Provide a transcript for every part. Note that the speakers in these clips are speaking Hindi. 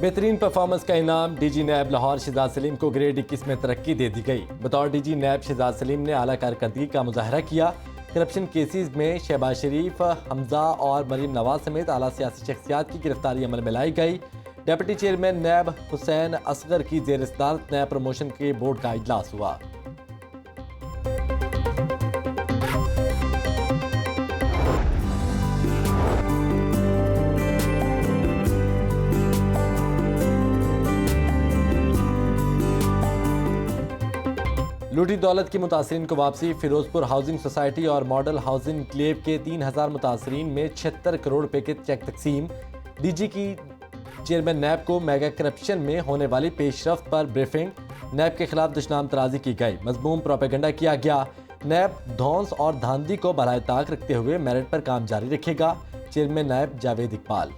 बेहतरीन परफॉर्मेंस का इनाम डीजी नैब लाहौर शहजाद सलीम को ग्रेड 21 में तरक्की दे दी गई। बतौर डीजी नैब शहजाद सलीम ने आला कारकर्दगी का मुजाहरा किया। करप्शन केसेस में शहबाज शरीफ, हमजा और मरीम नवाज समेत आला सियासी शख्सियात की गिरफ्तारी अमल में लाई गई। डिप्टी चेयरमैन नैब हुसैन असगर की जेर सदारत नैब प्रमोशन के बोर्ड का इजलास हुआ। लूटी दौलत की मुतासरीन को वापसी। फिरोजपुर हाउसिंग सोसाइटी और मॉडल हाउसिंग क्लेव के 3000 मुतासरीन में 76 करोड़ रुपए के चेक तकसीम। डीजी की चेयरमैन नैब को मेगा करप्शन में होने वाली पेशरफ्त पर ब्रीफिंग। नैब के खिलाफ दुश्मन तराजी की गई। मजमूम प्रोपेगेंडा किया गया। नैब धौंस और धांधली को बराए ताक रखते हुए मेरिट पर काम जारी रखेगा। चेयरमैन नैब जावेद इकबाल।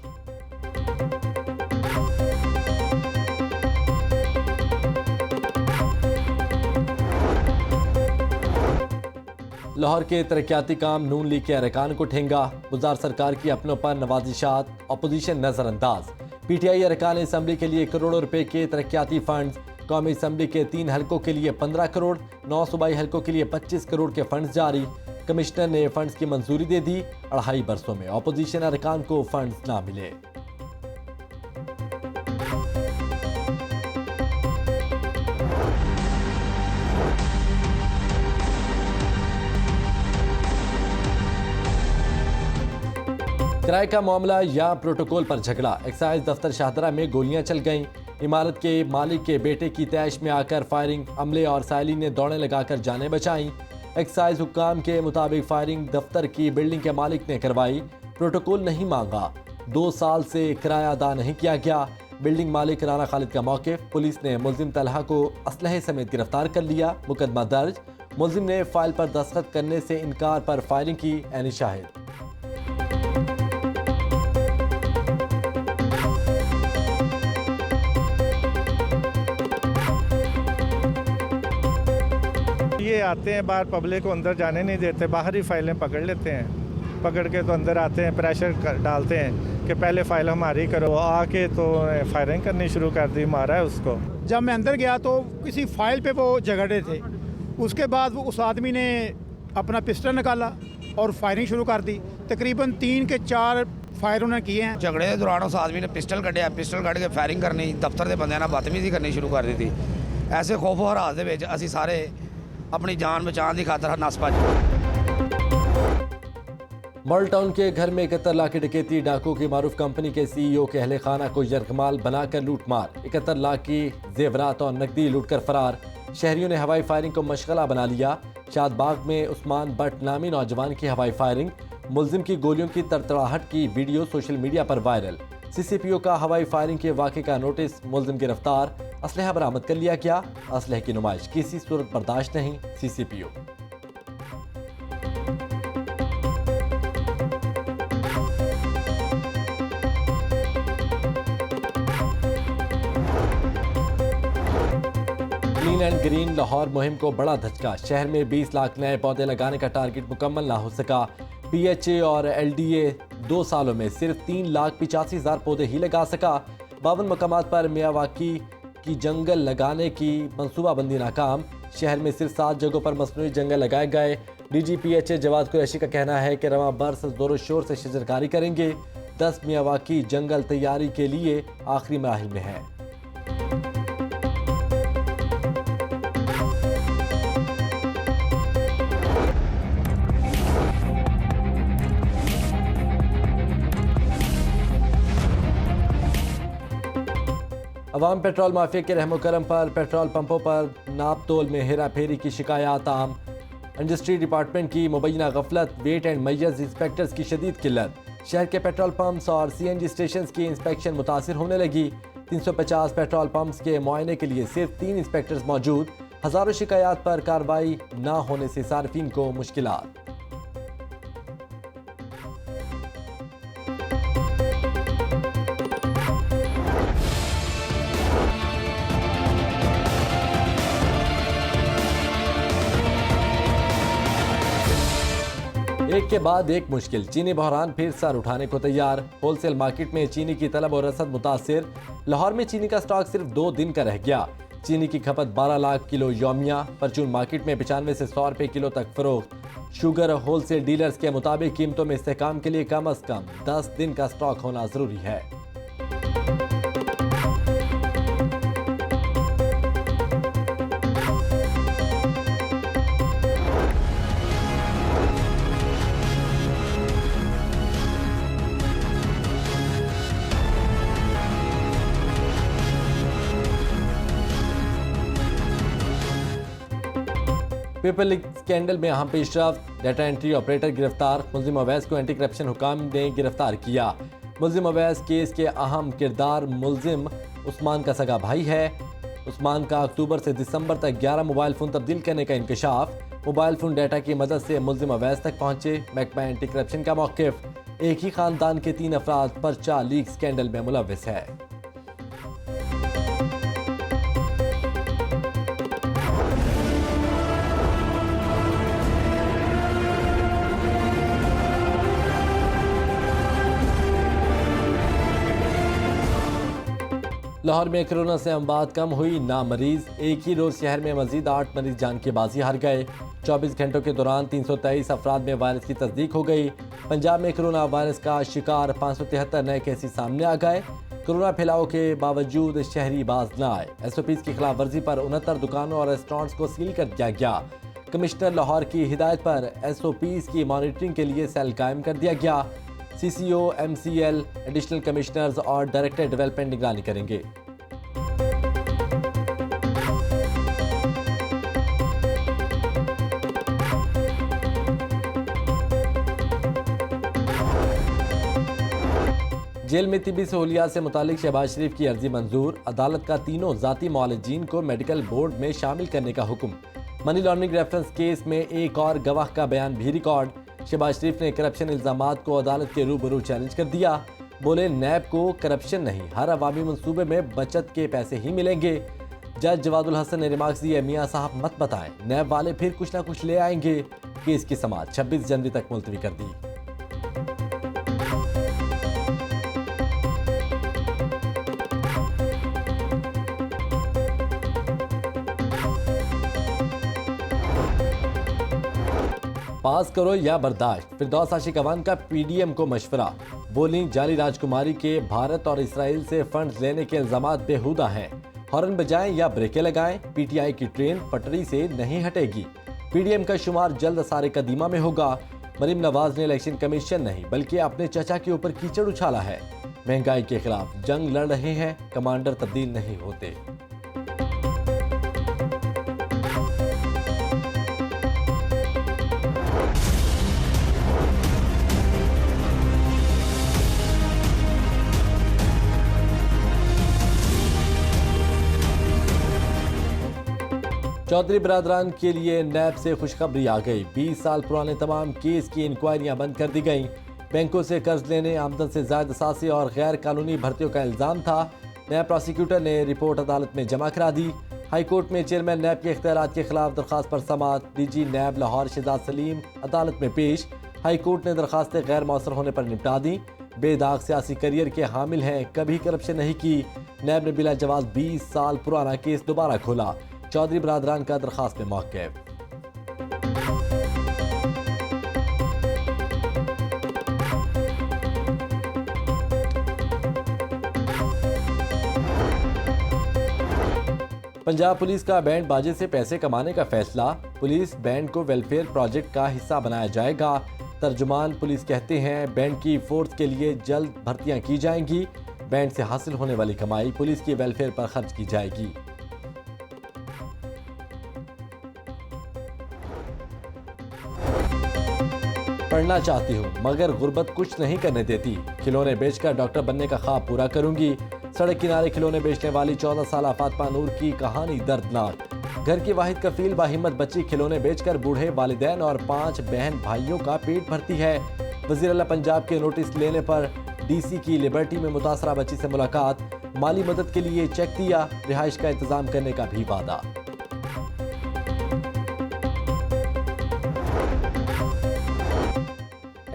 लाहौर के तरक्याती काम नून लीग के अरकान को ठेंगा। गुजार सरकार की अपनों पर नवाजिशात, अपोजिशन नजरअंदाज। पीटीआई अरकान असम्बली के लिए करोड़ों रुपए के तरक्याती फंड्स। कौमी असम्बली के 3 हलकों के लिए 15 करोड़, 9 सूबाई हलकों के लिए 25 करोड़ के फंड्स जारी। कमिश्नर ने फंड्स की मंजूरी दे दी। 2.5 बरसों में अपोजिशन अरकान को फंड्स ना मिले। किराए का मामला या प्रोटोकॉल पर झगड़ा। एक्साइज दफ्तर शाहदरा में गोलियां चल गईं। इमारत के मालिक के बेटे की तैश में आकर फायरिंग। अमले और साइली ने दौड़ें लगाकर जानें बचाईं। एक्साइज हुक्काम के मुताबिक फायरिंग दफ्तर की बिल्डिंग के मालिक ने करवाई। प्रोटोकॉल नहीं मांगा। 2 साल से किराया अदा नहीं किया गया। बिल्डिंग मालिक राना खालिद का मौक़िफ़। पुलिस ने मुलजिम तलहा को असलहे समेत गिरफ्तार कर लिया। मुकदमा दर्ज। मुलजिम ने फाइल पर दस्तखत करने से इनकार पर फायरिंग की। ऐनी शाहिद। ये आते हैं बाहर, पब्लिक को अंदर जाने नहीं देते, बाहर ही फाइलें पकड़ लेते हैं। पकड़ के तो अंदर आते हैं, प्रेशर डालते हैं कि पहले फाइल हमारी करो। आके तो फायरिंग करनी शुरू कर दी, मारा है उसको। जब मैं अंदर गया तो किसी फाइल पे वो झगड़े थे। उसके बाद वो उस आदमी ने अपना पिस्टल निकाला और फायरिंग शुरू कर दी। तकरीबन 3 के 4 फायर उन्होंने किए हैं। झगड़े के दौरान उस आदमी ने पिस्टल कढ़िया, पिस्टल कढ़ के फायरिंग करनी, दफ्तर के बंदे नाल बदतमीजी करनी शुरू कर दी थी। ऐसे खौफ हरास दे विच असीं सारे अपनी जान बचाने की खातर नस भज। मॉडल टाउन के घर में 71 लाख की डकैती। डाकू की मारूफ कंपनी के सीईओ के अहले खाना को यरगमाल बनाकर लूट मार। 71 लाख की जेवरात और नकदी लूट कर फरार। शहरियों ने हवाई फायरिंग को मशगला बना लिया। शादबाग में उस्मान बट नामी नौजवान की हवाई फायरिंग। मुलजिम की गोलियों की तड़तड़ाहट की वीडियो सोशल मीडिया पर वायरल। सीसीपीओ का हवाई फायरिंग के वाक़े का नोटिस। मुलजिम गिरफ्तार। असलहा बरामद कर लिया गया। असलहे की नुमाइश किसी सूरत बर्दाश्त नहीं। CCPO. Clean and green Lahore मुहिम को बड़ा धचका। शहर में 20 लाख नए पौधे लगाने का टारगेट मुकम्मल ना हो सका। पीएचए और एलडीए 2 सालों में सिर्फ 3,85,000 पौधे ही लगा सका। 52 मकामात पर मियावाकी की जंगल लगाने की मंसूबाबंदी नाकाम। शहर में सिर्फ 7 जगहों पर मसनूई जंगल लगाए गए। डीजीपीएचए जवाद कुरैशी का कहना है कि रवां बरस जोर शोर से शजरकारी करेंगे। 10 मियावाकी जंगल तैयारी के लिए आखिरी मराहिल में है। अवाम पेट्रोल माफिया के रहमो करम पर पेट्रोल पंपों पर नाप तोल में हेरा फेरी की शिकायत आम। इंडस्ट्री डिपार्टमेंट की मुबैना गफलत। वेट एंड मेजर्स इंस्पेक्टर्स की शदीद किल्लत। शहर के पेट्रोल पंप्स और सीएनजी स्टेशन की इंस्पेक्शन मुतासिर होने लगी। 350 पेट्रोल पंप्स के मुआयने के लिए सिर्फ 3 इंस्पेक्टर्स मौजूद। हजारों शिकायत पर कार्रवाई न होने से सार्फिन को मुश्किलात। ब्रेक के बाद एक मुश्किल, चीनी बहरान फिर सर उठाने को तैयार। होलसेल मार्केट में चीनी की तलब और रसद मुतासिर। लाहौर में चीनी का स्टॉक सिर्फ 2 दिन का रह गया। चीनी की खपत 12 लाख किलो यौमिया। परचून मार्केट में 95 से 100 रुपए किलो तक फरोख्त। शुगर होलसेल डीलर्स के मुताबिक कीमतों में इस्तेहकाम के लिए कम अज कम 10 दिन का स्टॉक होना जरूरी है। पीपल लीग स्कैंडल में अहम पेशरफ्त, डाटा एंट्री ऑपरेटर गिरफ्तार। मुल्जिम अवैस को एंटी करप्शन हुकाम ने गिरफ्तार किया। मुल्जिम अवैस केस के अहम किरदार मुल्जिम उस्मान का सगा भाई है। उस्मान का अक्टूबर से दिसंबर तक 11 मोबाइल फ़ोन तब्दील करने का इंकशाफ। मोबाइल फ़ोन डाटा की मदद से मुल्जिम अवैस तक पहुंचे। महकमा एंटी करप्शन का मौक़िफ़, एक ही ख़ानदान के 3 अफराद पर्चा लीग स्कैंडल में मुलव्विस है। लाहौर में कोरोना से अमवात कम हुई, ना मरीज। एक ही रोज शहर में मजीद 8 मरीज जान की बाजी हार गए। 24 घंटों के दौरान 323 अफराद में वायरस की तस्दीक हो गई। पंजाब में कोरोना वायरस का शिकार 573 नए केसेस सामने आ गए। कोरोना फैलाव के बावजूद शहरी बाज न आए। SOPs की खिलाफ वर्जी पर 69 दुकानों और रेस्टोरेंट्स को सील कर दिया गया। कमिश्नर लाहौर की हिदायत पर SOPs की मॉनिटरिंग के लिए सेल कायम कर दिया गया। CCO, MCL, एडिशनल कमिश्नर्स और डायरेक्टर डेवलपमेंट निगरानी करेंगे। जेल में तिब्बी सहूलियात से मुतालिक शहबाज शरीफ की अर्जी मंजूर। अदालत का तीनों जाती मुआलिजीन को मेडिकल बोर्ड में शामिल करने का हुक्म। मनी लॉन्ड्रिंग रेफरेंस केस में एक और गवाह का बयान भी रिकॉर्ड। शहबाज शरीफ ने करप्शन इल्जामात को अदालत के रूबरू चैलेंज कर दिया। बोले नैब को करप्शन नहीं, हर अवामी मंसूबे में बचत के पैसे ही मिलेंगे। जज जवादुल हसन ने रिमार्क्स दिए, मियाँ साहब मत बताएं, नैब वाले फिर कुछ ना कुछ ले आएंगे। केस की समाअत 26 जनवरी तक मुलतवी कर दी। पास करो या बर्दाश्त, फिरदौस आशिक अवान का PDM को मशवरा। बोली जाली राजकुमारी के भारत और इसराइल से फंड लेने के इल्जामात बेहुदा हैं। हॉर्न बजाएं या ब्रेकें लगाएं, PTI की ट्रेन पटरी से नहीं हटेगी। PDM का शुमार जल्द सारे कदीमा में होगा। मरीम नवाज ने इलेक्शन कमीशन नहीं बल्कि अपने चचा के ऊपर कीचड़ उछाला है। महंगाई के खिलाफ जंग लड़ रहे हैं, कमांडर तब्दील नहीं होते। चौधरी बरादरान के लिए नैब से खुशखबरी आ गई। 20 साल पुराने तमाम केस की इंक्वायरियां बंद कर दी गईं। बैंकों से कर्ज लेने, आमदन से ज्यादा असासी और गैर कानूनी भर्तियों का इल्जाम था। नैब प्रोसिक्यूटर ने रिपोर्ट अदालत में जमा करा दी। हाई कोर्ट में चेयरमैन नैब के इख्तियारात के खिलाफ दरखास्त पर समाअत। DG नैब लाहौर शहजाद सलीम अदालत में पेश। हाई कोर्ट ने दरखास्तें गैर मौसर होने पर निपटा दी। बेदाग सियासी करियर के हामिल हैं, कभी करप्शन नहीं की। नैब ने बिला जवाब 20 साल पुराना केस दोबारा खोला। चौधरी बरादरान का दरखास्त में मौक़िफ़। पंजाब पुलिस का बैंड बाजे से पैसे कमाने का फैसला। पुलिस बैंड को वेलफेयर प्रोजेक्ट का हिस्सा बनाया जाएगा। तर्जुमान पुलिस कहते हैं बैंड की फोर्स के लिए जल्द भर्तियां की जाएंगी। बैंड से हासिल होने वाली कमाई पुलिस की वेलफेयर पर खर्च की जाएगी। पढ़ना चाहती हूँ मगर गुर्बत कुछ नहीं करने देती। खिलौने बेचकर डॉक्टर बनने का ख्वाब पूरा करूंगी। सड़क किनारे खिलौने बेचने वाली 14 साल फातिमा नूर की कहानी दर्दनाक। घर की वाहिद कफील बाहिम्मत बच्ची खिलौने बेचकर बूढ़े वालिदैन और 5 बहन भाइयों का पेट भरती है। वज़ीर आला पंजाब के नोटिस लेने पर DC की लिबर्टी में मुतासरा बच्ची से मुलाकात। माली मदद के लिए चेक दिया, रिहाइश का इंतजाम करने का भी वादा।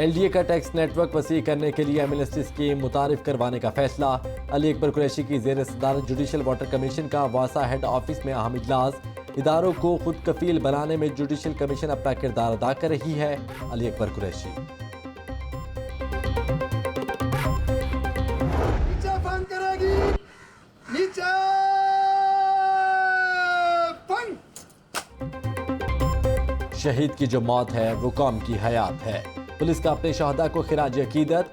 LDA का टैक्स नेटवर्क वसी करने के लिए एमनेस्टी स्कीम मुतारिफ करवाने का फैसला। अली अकबर कुरैशी की जेर सदारत जुडिशल वाटर कमीशन का वासा हेड ऑफिस में अहम इजलास। इदारों को खुद कफील बनाने में जुडिशल कमीशन अपना किरदार अदा कर रही है। अली अकबर कुरैशी। नीचे फंड करेगी, नीचे फंड। शहीद की जो मौत है वो कौम की हयात है। पुलिस का अपने शहदा को खिराज अकीदत।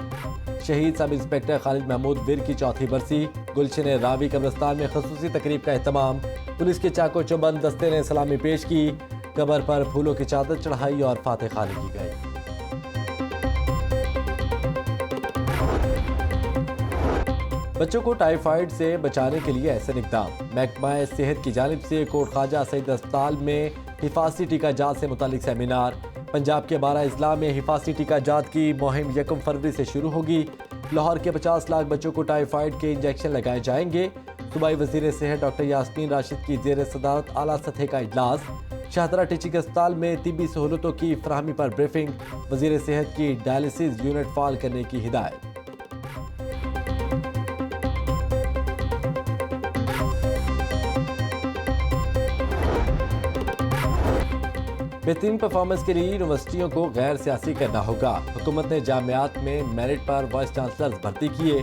शहीद सब इंस्पेक्टर खालिद महमूद वीर की चौथी बरसी। गुलशन रावी कब्रिस्तान में खसूसी तकरीब का एहतमाम। पुलिस के चाको चौबंद दस्ते ने सलामी पेश की। कब्र पर फूलों की चादर चढ़ाई और फातह खानी की गई। बच्चों को टाइफाइड से बचाने के लिए ऐसे इकदाम। महकमा सेहत की जानिब से कोट ख्वाजा सईद अस्पताल में हिफाजती टीका जात से मुतालिक सेमिनार। पंजाब के 12 अजला में हिफाजती टीका जात की मुहिम 1 फरवरी से शुरू होगी। लाहौर के 50 लाख बच्चों को टाइफाइड के इंजेक्शन लगाए जाएंगे। सूबाई वजीर सेहत डॉक्टर यास्मीन राशिद की जेर सदारत आला सतह का इजलास। शाहदरा टीचिंग अस्पताल में तिब्बी सहूलतों की फराहमी पर ब्रीफिंग। वजीर सेहत की डायलिसिस यूनिट फाल करने की हिदायत। बेहतरीन परफॉर्मेंस के लिए यूनिवर्सिटियों को गैर सियासी करना होगा। हुकूमत ने जामियात में मेरिट पर वाइस चांसलर भर्ती किए।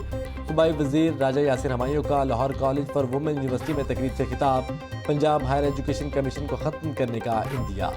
सूबाई वजीर राजा यासिर हमायूं का Lahore college for women university में तकरीब से खिताब। पंजाब हायर एजुकेशन कमीशन को खत्म करने का इंदिया।